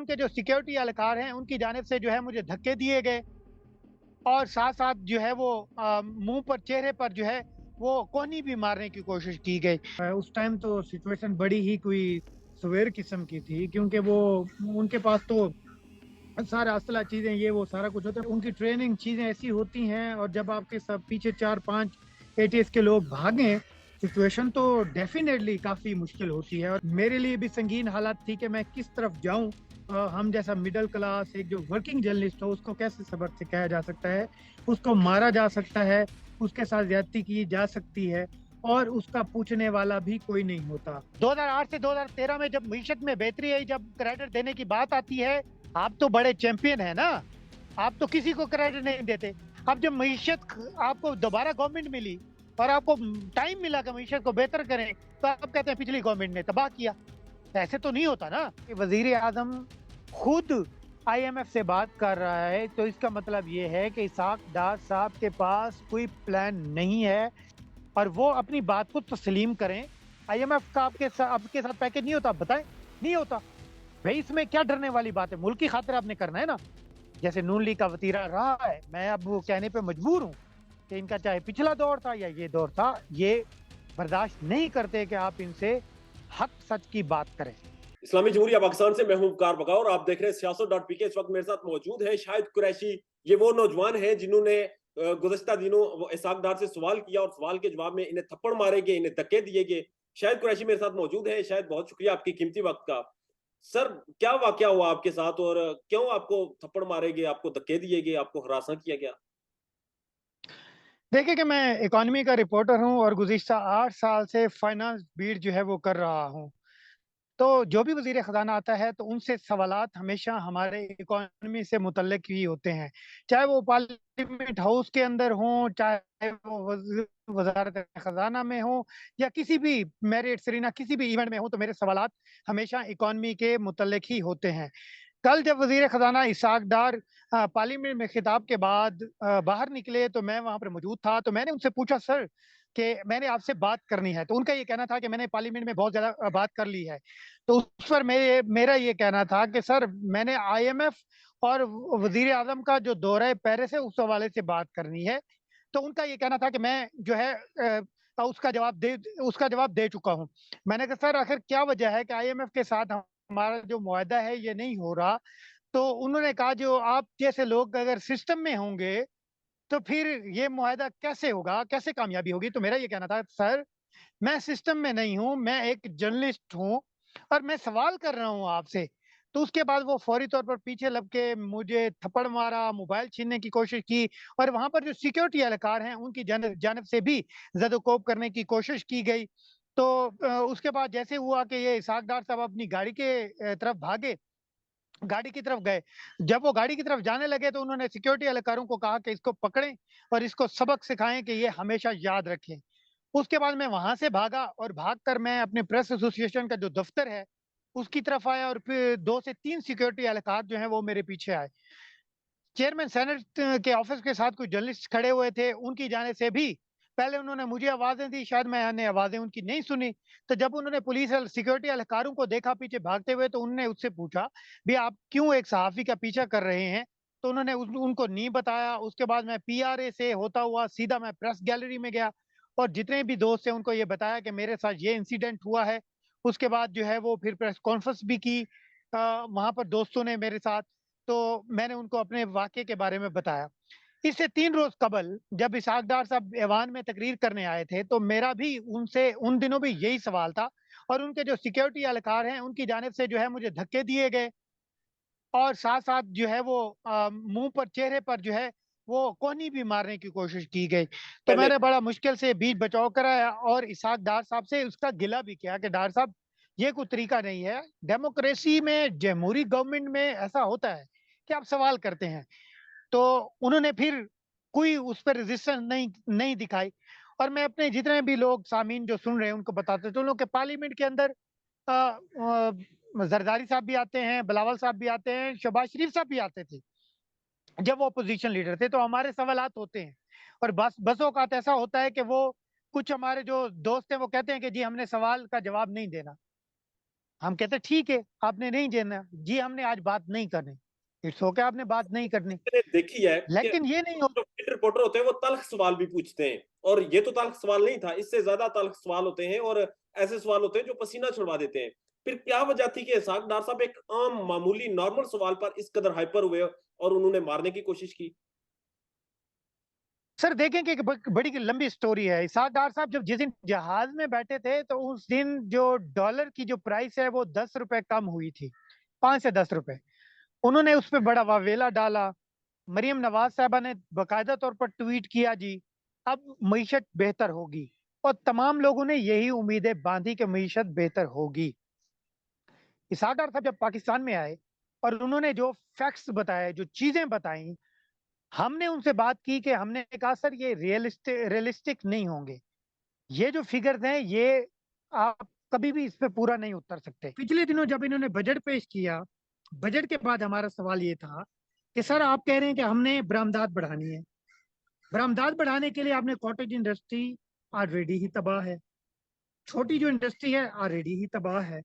उनके जो सिक्योरिटी एहलकार हैं उनकी जानिब से जो है मुझे धक्के दिए गए और साथ-साथ जो है वो मुँह पर चेहरे पर जो है वो कोहनी भी मारने की कोशिश की गई। उस टाइम तो सिचुएशन बड़ी ही कोई सेवेयर किस्म की थी क्योंकि वो उनके पास तो सारा असला चीज़ें ये वो सारा कुछ होता है। उनकी ट्रेनिंग चीज़ें ऐसी होती हैं और जब आपके सब पीछे 4-5 एटीएस के लोग भागें, सिचुएशन तो डेफ़िनेटली काफ़ी मुश्किल होती है और मेरे लिए भी संगीन हालात थी कि मैं किस तरफ जाऊँ। हम जैसा मिडल क्लास एक जो वर्किंग जर्नलिस्ट हो उसको कैसे सबक सिखाया जा सकता है, उसको मारा जा सकता है, उसके साथ ज़्यादती की जा सकती है और उसका पूछने वाला भी कोई नहीं होता। 2008 से 2013 में जब मईशत में बेहतरी आई, जब क्रेडिट देने की बात आती है, आप तो बड़े चैंपियन है ना, आप तो किसी को क्रेडिट नहीं देते। अब जब मईशत आपको दोबारा गवर्नमेंट मिली और आपको टाइम मिला कि मईशत को बेहतर करें, तो आप कहते हैं पिछली गवर्नमेंट ने तबाह किया। ऐसे तो नहीं होता ना कि वजीर आजम खुद आईएमएफ से बात कर रहा है, तो इसका मतलब ये है कि इसहाक डार साहब के पास कोई प्लान नहीं है और वो अपनी बात को तस्लीम करें। आईएमएफ का आपके साथ पैकेज नहीं होता, आप बताएं, नहीं होता भाई। इसमें क्या डरने वाली बात है? मुल्क की खातिर आपने करना है ना। जैसे नून लीग का वतीरा रहा है, मैं अब वो कहने पे मजबूर हूँ कि इनका चाहे पिछला दौर था या ये दौर था, ये बर्दाश्त नहीं करते कि आप इनसे हक सच की बात करें। इस्लामी जमहूरिया पाकिस्तान से मैं हूं उपकार बका और आप देख रहे हैं सियासत.पीके। इस वक्त मेरे साथ मौजूद है शाहिद कुरैशी। ये वो नौजवान हैं जिन्होंने गुज़श्ता दिनों इसहाक डार से सवाल किया और सवाल के जवाब में इन्हें थप्पड़ मारे गए, इन्हें धक्के दिए गए। शाहिद कुरैशी मेरे साथ मौजूद है। शायद बहुत शुक्रिया आपकी कीमती वक्त का। सर, क्या वाकया हुआ आपके साथ और क्यों आपको थप्पड़ मारे गए, आपको धक्के दिए गए, आपको हरासा किया गया? देखिए कि मैं इकोनॉमी का रिपोर्टर हूँ और गुज़िश्ता 8 साल से फाइनेंस बीट जो है वो कर रहा हूँ। तो जो भी वज़ीर ख़ज़ाना आता है तो उनसे सवालात हमेशा हमारे इकोनॉमी से मुतल्लिक़ ही होते हैं। चाहे वो पार्लियामेंट हाउस के अंदर हों, चाहे वो वज़ारत ख़ज़ाना में हो या किसी भी मैरिट सेरेना किसी भी इवेंट में हो, तो मेरे सवालात हमेशा इकोनॉमी के मुतल्लिक़ ही होते हैं। कल जब वज़ीर ख़ज़ाना इसहाक डार पार्लियामेंट में खिताब के बाद बाहर निकले तो मैं वहाँ पर मौजूद था, तो मैंने उनसे पूछा, सर कि मैंने आपसे बात करनी है। तो उनका ये कहना था कि मैंने पार्लियामेंट में बहुत ज़्यादा बात कर ली है। तो उस पर मेरा ये कहना था कि सर मैंने आईएमएफ और वज़ीर आज़म का जो दौरा पेरिस है उस हवाले से बात करनी है। तो उनका ये कहना था कि मैं जो है उसका जवाब दे चुका हूँ। मैंने कहा सर आखिर क्या वजह है कि आईएमएफ के साथ हमारा जो मुआहदा है ये नहीं हो रहा? तो उन्होंने कहा जो आप जैसे लोग अगर सिस्टम में होंगे, तो फिर ये मुआहदा कैसे होगा? कैसे कामयाबी होगी? तो मेरा ये कहना था सर मैं सिस्टम में नहीं हूँ, मैं एक जर्नलिस्ट हूँ और मैं सवाल कर रहा हूँ आपसे। तो उसके बाद वो फौरी तौर पर पीछे लग के मुझे थप्पड़ मारा, मोबाइल छीनने की कोशिश की और वहाँ पर जो सिक्योरिटी एहलकार हैं, उनकी जानिब जानिब से भी ज़द-ओ-कोब करने की कोशिश की गई। तो उसके बाद जैसे हुआ कि ये इसहाक डार साहब अपनी गाड़ी के तरफ भागे, गाड़ी की तरफ गए। जब वो गाड़ी की तरफ जाने लगे तो उन्होंने सिक्योरिटी एहलकारों को कहा कि इसको पकड़ें और इसको सबक सिखाएँ कि ये हमेशा याद रखें। उसके बाद मैं वहाँ से भागा और भागकर मैं अपने प्रेस एसोसिएशन का जो दफ्तर है, उसकी तरफ आया और फिर 2 से 3 सिक्योरिटी एहलकार जो हैं वो मेरे पीछे आए। चेयरमैन सेनेट के ऑफिस के साथ कुछ जर्नलिस्ट खड़े हुए थे, उनकी जाने से भी पहले उन्होंने मुझे आवाज़ें दी, शायद मैंने आवाज़ें उनकी नहीं सुनी। तो जब उन्होंने पुलिस और सिक्योरिटी एहलकारों को देखा पीछे भागते हुए, तो उन्होंने उससे पूछा, "भई आप क्यों एक सहाफ़ी का पीछा कर रहे हैं?" तो उन्होंने उनको नहीं बताया। उसके बाद मैं पीआरए से होता हुआ सीधा मैं प्रेस गैलरी में गया और जितने भी दोस्त हैं उनको ये बताया कि मेरे साथ ये इंसिडेंट हुआ है। उसके बाद जो है वो फिर प्रेस कॉन्फ्रेंस भी की वहाँ पर दोस्तों ने मेरे साथ। तो मैंने उनको अपने वाक़ये के बारे में बताया। इससे 3 रोज़ कबल जब इसहाक डार साहब ऐवान में तकरीर करने आए थे, तो मेरा भी उनसे उन दिनों भी यही सवाल था और उनके जो सिक्योरिटी एहलकार हैं, उनकी जानिब से जो है मुझे धक्के दिए गए और साथ-साथ जो है वो मुँह पर चेहरे पर जो है वो कोहनी भी मारने की कोशिश की गई। तो पहले मैंने बड़ा मुश्किल से बीच बचाव कराया और इसहाक डार साहब से उसका गिला भी किया कि डार साहब ये कोई तरीका नहीं है। डेमोक्रेसी में, जमहूरी गवर्नमेंट में ऐसा होता है कि आप सवाल करते हैं। तो उन्होंने फिर कोई उस पे रेजिस्टेंस नहीं नहीं दिखाई और मैं अपने जितने भी लोग सामीन जो सुन रहे हैं उनको बताते चलूँ कि पार्लियामेंट के अंदर जरदारी साहब भी आते हैं, बिलावल साहब भी आते हैं, शहबाज शरीफ साहब भी आते थे। जब वो अपोज़िशन लीडर थे, तो हमारे सवालात होते हैं और बस-औक़ात ऐसा होता है कि वो कुछ हमारे जो दोस्त हैं, वो कहते हैं कि जी हमने सवाल का जवाब नहीं देना। हम कहते ठीक है, आपने नहीं देना जी, हमने आज बात नहीं करनी, इट्स ओके, आपने बात नहीं करनी। मैंने देखी है कि लेकिन ये नहीं हो, जो रिपोर्टर होते हैं वो तल्ख सवाल भी पूछते हैं, और ये तो तल्ख सवाल नहीं था, इससे ज्यादा तल्ख सवाल होते हैं, और ऐसे सवाल होते हैं जो पसीना छुड़वा देते हैं। फिर क्या वजह थी कि इसहाक डार साहब एक आम मामूली नॉर्मल सवाल पर इस कदर हाइपर हुए और उन्होंने मारने की कोशिश की? सर देखें कि एक बड़ी लंबी स्टोरी है। इसहाक डार साहब जब जिस दिन जहाज में बैठे थे, तो उस दिन जो डॉलर की जो प्राइस है वो 10 रुपए कम हुई थी, 5 से 10 रुपए। उन्होंने उस पर बड़ा वावेला डाला। मरियम नवाज साहबा ने बाकायदा तौर पर ट्वीट किया जी, अब मीशत बेहतर होगी। और तमाम लोगों ने यही उम्मीदें बांधी कि मीशत बेहतर होगी। इसहाक डार साहब जब पाकिस्तान में आए और उन्होंने जो फैक्ट्स बताए, जो चीजें बताई, हमने उनसे बात की कि हमने कहा सर ये रियलिस्टिक नहीं होंगे, ये जो फिगर्स हैं ये आप कभी भी इस पे पूरा नहीं उतर सकते। पिछले दिनों जब इन्होंने बजट पेश किया, बजट के बाद हमारा सवाल ये था कि सर आप कह रहे हैं कि हमने बरामदात बढ़ानी है। बरामदात बढ़ाने के लिए आपने कॉटेज इंडस्ट्री ऑलरेडी ही तबाह है, छोटी जो इंडस्ट्री है ऑलरेडी ही तबाह है।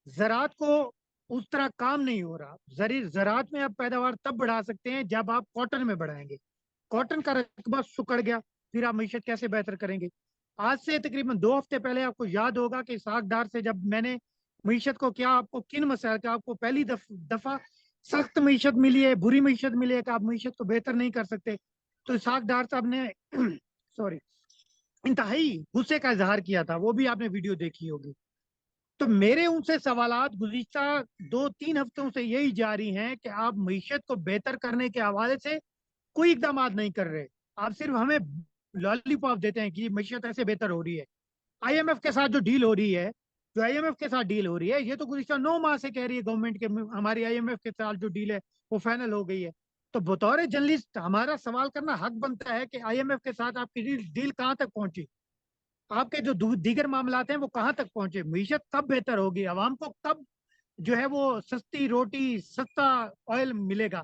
ज़रात को उस तरह काम नहीं हो रहा। ज़रात में आप पैदावार तब बढ़ा सकते हैं जब आप कॉटन में बढ़ाएंगे। कॉटन का रकबा सुकड़ गया, फिर आप मीशत कैसे बेहतर करेंगे? आज से तकरीबन 2 हफ्ते पहले आपको याद होगा कि इसहाक डार से जब मैंने मीशत को क्या, आपको किन मसाइल का, आपको पहली दफा सख्त मीशत मिली है, बुरी मीशत मिली है कि आप मीशत को बेहतर नहीं कर सकते, तो इसहाक डार साहब ने सॉरी, इंतहाई गुस्से का इजहार किया था, वो भी आपने वीडियो देखी होगी। तो मेरे उनसे सवालात गुज़िश्ता 2-3 हफ्तों से यही जारी हैं कि आप मीशत को बेहतर करने के हवाले से कोई इकदाम नहीं कर रहे। आप सिर्फ हमें लॉलीपॉप देते हैं कि मीशत ऐसे बेहतर हो रही है। आईएमएफ के साथ जो डील हो रही है, जो आईएमएफ के साथ डील हो रही है, ये तो गुज़िश्ता 9 माह से कह रही है गवर्नमेंट के हमारी आईएमएफ के साथ जो डील है वो फाइनल हो गई है। तो बतौर जर्नलिस्ट हमारा सवाल करना हक बनता है कि आईएमएफ के साथ आपकी डील कहाँ तक पहुंची, आपके जो दीगर मामलात हैं वो कहाँ तक पहुंचे, मीशत कब बेहतर होगी, आवाम को कब जो है वो सस्ती रोटी, सस्ता ऑयल मिलेगा।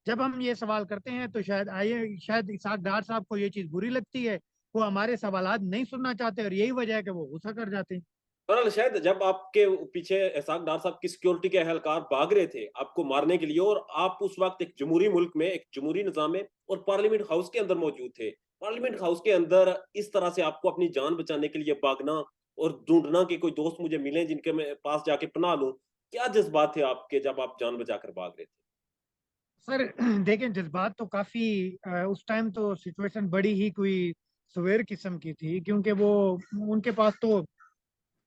जब हम ये सवाल करते हैं तो शायद इसहाक डार साहब को ये चीज बुरी लगती है, वो हमारे सवालात नहीं सुनना चाहते, और यही वजह है कि वो गुस्सा कर जाते हैं। बहरहाल शायद जब आपके पीछे इसहाक डार साहब की सिक्योरिटी के एहलकार भाग रहे थे आपको मारने के लिए, और आप उस वक्त एक जमहूरी मुल्क में, एक जमहूरी निजाम में और पार्लियामेंट हाउस के अंदर मौजूद थे, पार्लियामेंट हाउस के अंदर इस तरह से आपको अपनी जान बचाने के लिए भागना और ढूंढना कि कोई दोस्त मुझे मिले जिनके मैं पास जाके पनाह लूं, क्या जज्बात थे आपके जब आप जान बचाकर भाग रहे थे? सर देखें, जज्बात तो काफी उस टाइम तो सिचुएशन बड़ी ही कोई सवेर किस्म की थी, क्योंकि वो उनके पास तो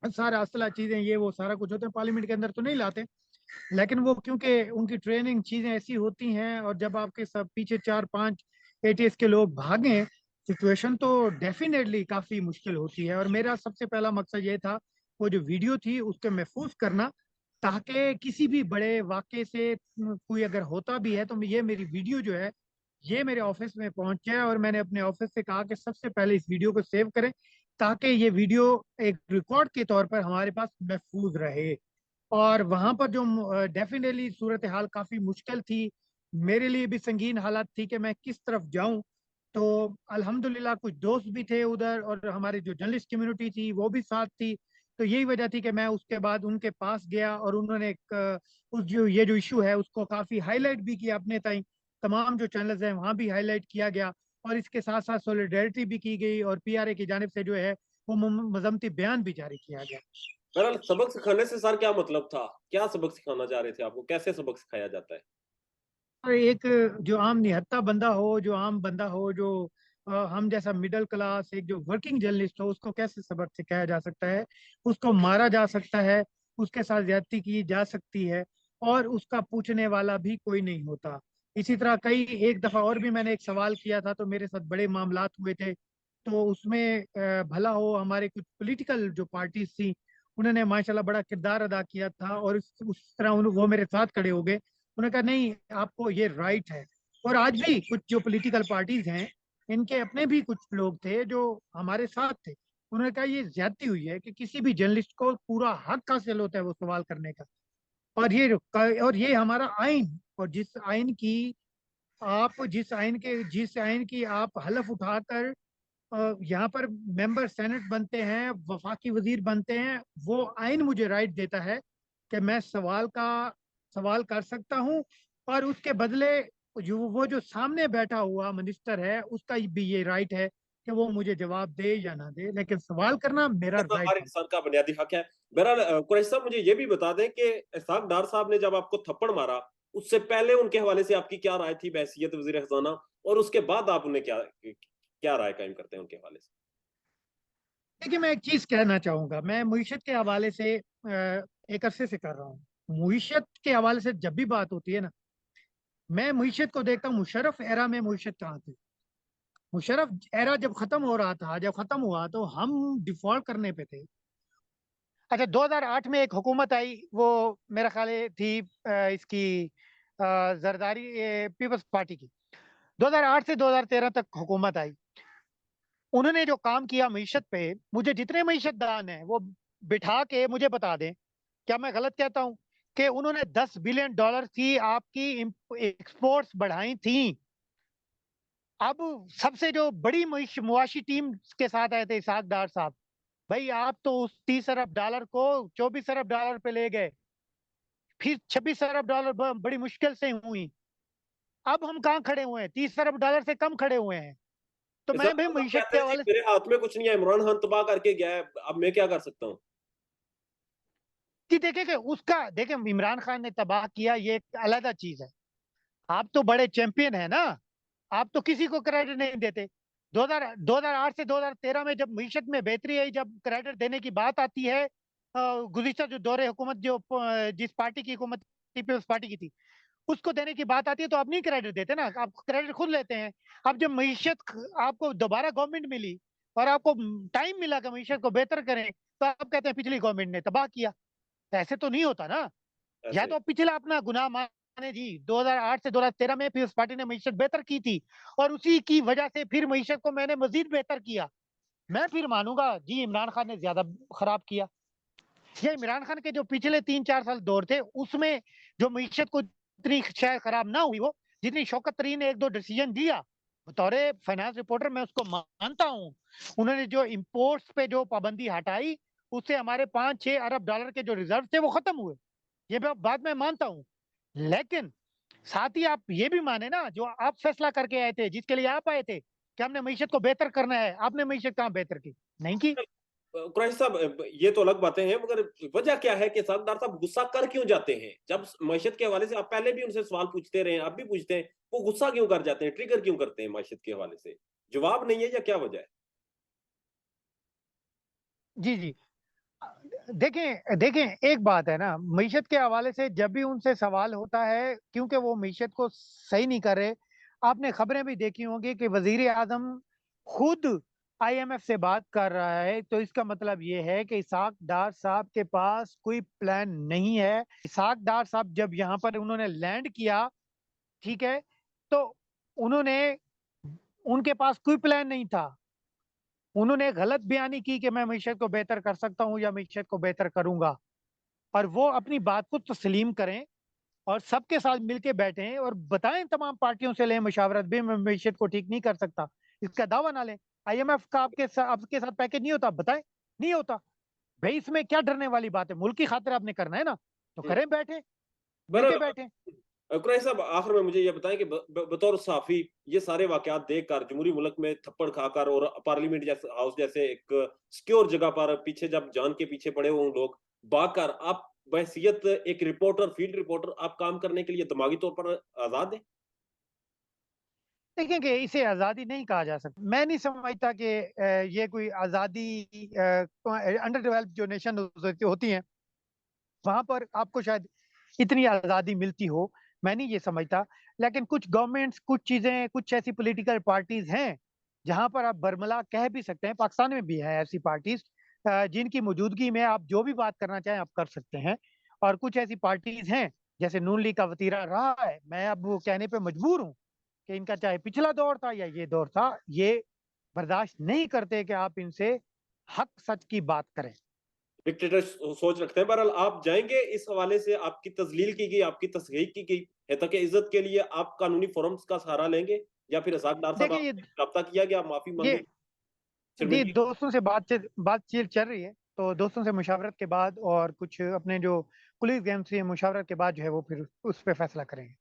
सारा असला चीजें ये वो सारा कुछ होता है, पार्लियामेंट के अंदर तो नहीं लाते। लेकिन वो क्योंकि उनकी ट्रेनिंग चीजें ऐसी होती हैं, और जब आपके सब पीछे 4-5 एटीएस के लोग भागे, सिचुएशन तो डेफिनेटली काफी मुश्किल होती है। और मेरा सबसे पहला मकसद ये था, वो जो वीडियो थी उसके महफूज करना, ताकि किसी भी बड़े वाक़े से कोई अगर होता भी है तो ये मेरी वीडियो जो है ये मेरे ऑफिस में पहुंचे, और मैंने अपने ऑफिस से कहा कि सबसे पहले इस वीडियो को सेव करें, ताकि ये वीडियो एक रिकॉर्ड के तौर पर हमारे पास महफूज रहे। और वहां पर जो डेफिनेटली सूरत हाल काफी मुश्किल थी, मेरे लिए भी संगीन हालात थी कि मैं किस तरफ जाऊं। तो अल्हम्दुलिल्लाह कुछ दोस्त भी थे उधर, और हमारी जो जर्नलिस्ट कम्युनिटी थी वो भी साथ थी। तो यही वजह थी कि मैं उसके बाद उनके पास गया, और उन्होंने एक उस जो ये जो इशू है उसको काफी हाईलाइट भी किया अपने ताई, तमाम जो चैनल्स हैं वहाँ भी हाईलाइट किया गया। और इसके साथ साथ सोलिडेरिटी भी की गई, और पीआरए की जानिब से जो है वो मजम्मती बयान भी जारी किया गया। बहरहाल सबक सिखाने से सर क्या मतलब था? क्या सबक सिखाना चाह रहे थे आपको? कैसे सबक सिखाया जाता है? और एक जो आम निहत्था बंदा हो, जो आम बंदा हो, जो हम जैसा मिडिल क्लास एक जो वर्किंग जर्नलिस्ट हो, उसको कैसे सबक सिखाया जा सकता है? उसको मारा जा सकता है, उसके साथ ज्यादती की जा सकती है, और उसका पूछने वाला भी कोई नहीं होता। इसी तरह कई एक दफा और भी मैंने एक सवाल किया था, तो मेरे साथ बड़े मामलात हुए थे। तो उसमें भला हो हमारे कुछ पॉलिटिकल जो पार्टीज थी, उन्होंने माशाल्लाह बड़ा किरदार अदा किया था, और उस तरह वो मेरे साथ खड़े हो गए। उन्होंने कहा नहीं, आपको ये राइट है। और आज भी कुछ जो पॉलिटिकल पार्टीज हैं, इनके अपने भी कुछ लोग थे जो हमारे साथ थे, उन्होंने कहा ये ज्यादती हुई है कि किसी भी जर्नलिस्ट को पूरा हक हासिल होता है वो सवाल करने का। और ये हमारा आइन, और जिस आइन की आप हलफ उठाकर यहाँ पर मेंबर सेनेट बनते हैं, वफाकी वजीर बनते हैं, वो आइन मुझे राइट देता है कि मैं सवाल कर सकता हूँ, और उसके बदले वो जो सामने बैठा हुआ मिनिस्टर है उसका भी ये राइट है कि वो मुझे जवाब दे या ना दे, लेकिन सवाल करना मेरा करना राइट हर है। इंसान का बुनियादी हक है। बहरहाल कुरैशी साहब, मुझे ये भी बता दें कि इसहाक डार साहब ने जब आपको थप्पड़ मारा, उससे पहले उनके हवाले से आपकी क्या राय थी बहैसियत वजीर खजाना, और उसके बाद आप उन्हें क्या क्या राय कायम करते हैं उनके हवाले से? देखिए, मैं एक चीज कहना चाहूंगा, मैं मुईशत के हवाले से एक अरसे से कर रहा हूँ। मुईशत के हवाले से जब भी बात होती है ना, मैं मुईशत को देखता हूँ, मुशर्रफ एरा में मुईशत कहाँ थे। मुशर्रफ एरा जब खत्म हो रहा था, जब खत्म हुआ तो हम डिफॉल्ट करने पे थे। अच्छा, 2008 में एक हुकूमत आई, वो मेरा ख्याल है थी इसकी जरदारी पीपल्स पार्टी की। 2008 से 2013 तक हुकूमत आई। उन्होंने जो काम किया मईशत पे, मुझे जितने मईशतदान हैं वो बिठा के मुझे बता दें, क्या मैं गलत कहता हूं कि उन्होंने $10 बिलियन की आपकी एक्सपोर्ट्स बढ़ाई थी। अब सबसे जो बड़ी मुआशी टीम के साथ आए थे इसहाक डार साहब, भाई आप तो उस $30 अरब को $24 अरब पे ले गए, फिर $26 अरब बड़ी मुश्किल से हुई। अब हम कहाँ खड़े हुए हैं, $30 अरब से कम खड़े हुए हैं। तो इरशाद मैं भी साहब मीशत कहते के हैं जी, हवाले से, मेरे हाथ में कुछ नहीं है, इमरान खान तबाह करके गया है, अब मैं क्या कर सकता हूँ? कि देखे कि उसका देखे इमरान खान ने तबाह किया, ये एक अलग चीज है। आप तो बड़े चैंपियन है ना, आप तो किसी को क्रेडिट नहीं देते। 2008 से 2013 में जब मीशत में बेहतरी आई, जब क्रेडिट देने की बात आती है, गुज़िश्ता जो दौरे हुकूमत जो जिस पार्टी की हुकूमत पीपल्स पार्टी की थी, उसको देने की बात आती है तो आप नहीं क्रेडिट देते ना, आप क्रेडिट खुद लेते हैं। अब जब आपको दोबारा गवर्नमेंट मिली और आपको टाइम मिला कि मीशत को बेहतर करें, तो आप कहते हैं पिछली गवर्नमेंट ने तबाह किया। ऐसे तो नहीं होता ना। या ऐसे तो पिछला अपना गुनाह माने जी, 2008 से 2013 में फिर उस पार्टी ने मीशत बेहतर की थी, और उसी की वजह से फिर मीशत को मैंने मजीद बेहतर किया। मैं फिर मानूंगा जी इमरान खान ने ज्यादा खराब किया। ये इमरान खान के जो पिछले 3-4 साल दौर थे, उसमें जो मीशत को इतनी शायद खराब ना हुई, वो जितनी शौकत तरीन ने एक दो डिसीजन दिया, बतौर फाइनेंस रिपोर्टर मैं उसको मानता हूँ। उन्होंने जो इम्पोर्ट्स पे जो पाबंदी हटाई, उससे हमारे 5-6 अरब डॉलर के जो रिजर्व थे वो खत्म हुए। ये बात मैं मानता हूँ। लेकिन साथ ही आप ये भी माने ना, जो आप फैसला करके आए थे, जिसके लिए आप आए थे कि हमने मीशत को बेहतर करना है, आपने मीशत कहाँ बेहतर की? नहीं की। कुरैशी साहब, ये तो अलग बातें हैं, मगर वजह क्या है कि साहबदार साहब गुस्सा कर क्यों जाते हैं? जब मैशत के हवाले से आप पहले भी उनसे सवाल पूछते रहे हैं, अब भी पूछते हैं, वो गुस्सा क्यों कर जाते हैं, ट्रिगर क्यों करते हैं मैशत के हवाले से? जवाब नहीं है या क्या वजह है? जी जी। देखें देखें, एक बात है ना, मीशत के हवाले से जब भी उनसे सवाल होता है, क्योंकि वो मीशत को सही नहीं कर रहे। आपने खबरें भी देखी होंगी कि वजीर आजम खुद आईएमएफ से बात कर रहा है, तो इसका मतलब ये है कि इसहाक डार साहब के पास कोई प्लान नहीं है। इसहाक डार साहब जब यहाँ पर उन्होंने लैंड किया, ठीक है, तो उन्होंने उनके पास कोई प्लान नहीं था। उन्होंने गलत बयानी की कि मैं मीशत को बेहतर कर सकता हूँ या मीशत को बेहतर करूंगा, और वो अपनी बात को तस्लीम करें और सबके साथ मिलके बैठें और बताएं, तमाम पार्टियों से लें मशावरत भी, मैं मीशत को ठीक नहीं कर सकता, इसका दावा ना लें। आईएमएफ का आपके साथ पैकेज नहीं होता, बताएं, नहीं होता। भाई इसमें क्या डरने वाली बात है? मुल्क की खातिर आपने करना है ना, तो हम्म। करें, बैठे, मिलके बहरहाल बैठे। कुरैशी साहब, आखिर में मुझे ये बताएं कि बतौर सहाफी ये सारे वाकयात देखकर, जमहूरी मुल्क में थप्पड़ खाकर और पार्लियामेंट जैसे हाउस जैसे एक सिक्योर जगह पर पीछे जब जान के पीछे पड़े हुए लोग भागकर, आप बहैसियत एक रिपोर्टर, फील्ड रिपोर्टर, आप काम करने के लिए दिमागी तौर पर आजाद हैं? देखें कि इसे आज़ादी नहीं कहा जा सकता। मैं नहीं समझता कि ये कोई आज़ादी, अंडर डेवलप्ड जो नेशन होती हैं वहां पर आपको शायद इतनी आज़ादी मिलती हो, मैं नहीं ये समझता। लेकिन कुछ गवर्नमेंट्स, कुछ चीज़ें, कुछ ऐसी पॉलिटिकल पार्टीज हैं जहां पर आप बरमला कह भी सकते हैं। पाकिस्तान में भी है ऐसी पार्टीज जिनकी मौजूदगी में आप जो भी बात करना चाहें आप कर सकते हैं। और कुछ ऐसी पार्टीज हैं, जैसे नून लीग का वतीरा रहा है, मैं अब वो कहने पे मजबूर हूँ कि इनका चाहे पिछला दौर था या ये दौर था, ये बर्दाश्त नहीं करते कि आप इनसे हक सच की बात करें। डिक्टेटर सोच रखते हैं। बहरहाल आप जाएंगे, इस हवाले से आपकी तजलील की गई, आपकी तस्दीक की गई है, ताकि इज्जत के लिए आप कानूनी फोरम्स का सहारा लेंगे, या फिर इसहाक डार साहब देखिए आपसे रब्ता किया गया, आप माफी ये मांगेंगे? जी, शर्मिंदगी दोस्तों से बातचीत चल रही है, तो दोस्तों से मुशावरत के बाद और कुछ अपने जो कोलीग्स हैं उनसे मुशावरत के बाद जो है वो फिर उस पे फैसला करेंगे।